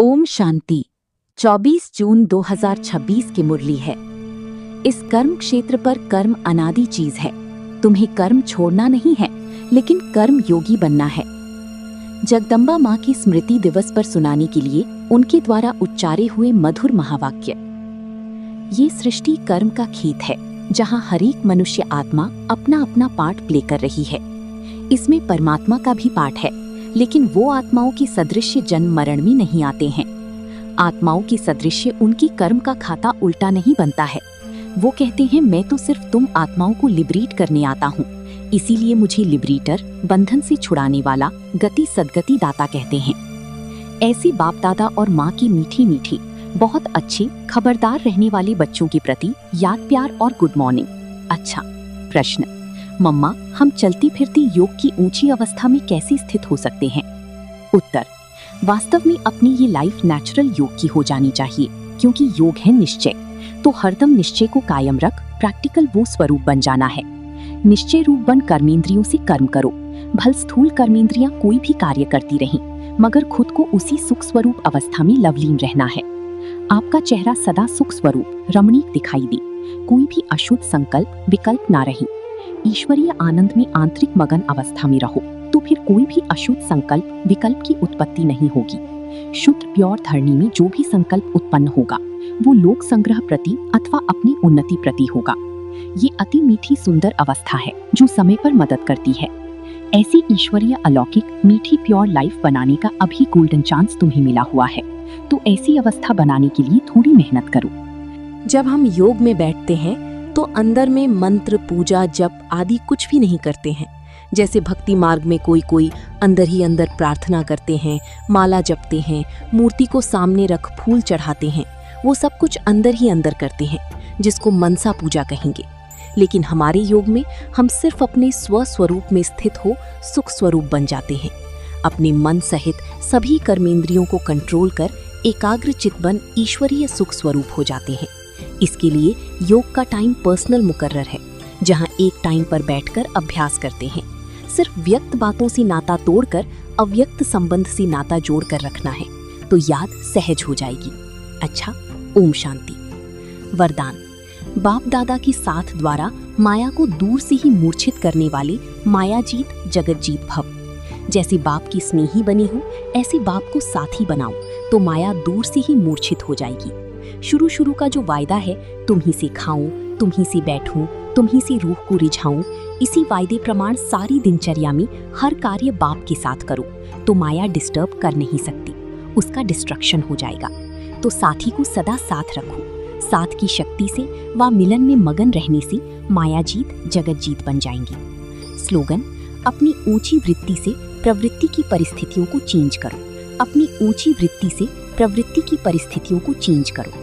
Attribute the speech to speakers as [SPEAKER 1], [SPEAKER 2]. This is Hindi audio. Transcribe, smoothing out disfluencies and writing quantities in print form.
[SPEAKER 1] ओम शांति। 24 जून 2026 की मुरली है। इस कर्म क्षेत्र पर कर्म अनादि चीज है। तुम्हें कर्म छोड़ना नहीं है, लेकिन कर्म योगी बनना है। जगदम्बा माँ की स्मृति दिवस पर सुनाने के लिए उनके द्वारा उच्चारे हुए मधुर महावाक्य। ये सृष्टि कर्म का खेत है, जहाँ हर एक मनुष्य आत्मा अपना अपना पार्ट प्ले कर रही है। इसमें परमात्मा का भी पार्ट है, लेकिन वो आत्माओं की सदृश्य जन्म मरण में नहीं आते हैं। आत्माओं की सदृश्य उनकी कर्म का खाता उल्टा नहीं बनता है। वो कहते हैं, मैं तो सिर्फ तुम आत्माओं को लिबरेट करने आता हूँ, इसीलिए मुझे लिबरेटर, बंधन से छुड़ाने वाला, गति सदगति दाता कहते हैं। ऐसे बाप दादा और माँ की मीठी मीठी, बहुत अच्छे, खबरदार रहने वाले बच्चों के प्रति याद प्यार और गुड मॉर्निंग। अच्छा प्रश्न, मम्मा, हम चलती फिरती योग की ऊंची अवस्था में कैसे स्थित हो सकते हैं? उत्तर, वास्तव में अपनी ये लाइफ नेचुरल योग की हो जानी चाहिए, क्योंकि योग है निश्चय। तो हरदम निश्चय को कायम रख, प्रैक्टिकल वो स्वरूप बन जाना है। निश्चय रूप बन कर्मेंद्रियों से कर्म करो। भल स्थूल कर्मेंद्रियां कोई भी कार्य करती रहें, मगर खुद को उसी सुख स्वरूप अवस्था में लवलीन रहना है। आपका चेहरा सदा सुख स्वरूप रमणीक दिखाई दे, कोई भी अशुद्ध संकल्प विकल्प ना रहे। ईश्वरीय आनंद में आंतरिक मगन अवस्था में रहो, तो फिर कोई भी अशुद्ध संकल्प विकल्प की उत्पत्ति नहीं होगी। शुद्ध प्योर धरणी में जो भी संकल्प उत्पन्न होगा, वो लोक संग्रह प्रति अथवा अपनी उन्नति प्रति होगा। ये अति मीठी सुंदर अवस्था है, जो समय पर मदद करती है। ऐसी ईश्वरीय अलौकिक मीठी प्योर लाइफ बनाने का अभी गोल्डन चांस तुम्हें मिला हुआ है। तो ऐसी अवस्था बनाने के लिए थोड़ी मेहनत करो।
[SPEAKER 2] जब हम योग में बैठते हैं तो अंदर में मंत्र, पूजा, जप आदि कुछ भी नहीं करते हैं। जैसे भक्ति मार्ग में कोई अंदर ही अंदर प्रार्थना करते हैं, माला जपते हैं, मूर्ति को सामने रख फूल चढ़ाते हैं। वो सब कुछ अंदर ही अंदर करते हैं, जिसको मनसा पूजा कहेंगे। लेकिन हमारे योग में हम सिर्फ अपने स्व स्वरूप में स्थित हो सुख स्वरूप बन जाते हैं। अपने मन सहित सभी कर्मेंद्रियों को कंट्रोल कर एकाग्र चित बन ईश्वरीय सुख स्वरूप हो जाते हैं। इसके लिए योग का टाइम पर्सनल मुकर्रर है, जहां एक टाइम पर बैठकर अभ्यास करते हैं। सिर्फ व्यक्त बातों से नाता तोड़कर अव्यक्त संबंध से नाता जोड़कर रखना है, तो याद सहज हो जाएगी। अच्छा, ओम शांति। वरदान, बाप दादा की साथ द्वारा माया को दूर से ही मूर्छित करने वाले मायाजीत जगतजीत भव। जैसे बाप की स्नेही बनी हो, ऐसे बाप को साथी बनाओ, तो माया दूर से ही मूर्छित हो जाएगी। शुरू का जो वायदा है, तुम ही से खाऊं, तुम ही से बैठूं, तुम ही से रूह को रिझाऊं, इसी वायदे प्रमाण सारी दिनचर्या में हर कार्य बाप के साथ करो, तो माया डिस्टर्ब कर नहीं सकती, उसका डिस्ट्रक्शन हो जाएगा। तो साथी को सदा साथ रखो। साथ की शक्ति से व मिलन में मगन रहने से मायाजीत जगतजीत बन जाएंगे। स्लोगन, अपनी ऊंची वृत्ति से प्रवृत्ति की परिस्थितियों को चेंज करो। अपनी ऊंची वृत्ति से प्रवृत्ति की परिस्थितियों को चेंज करो।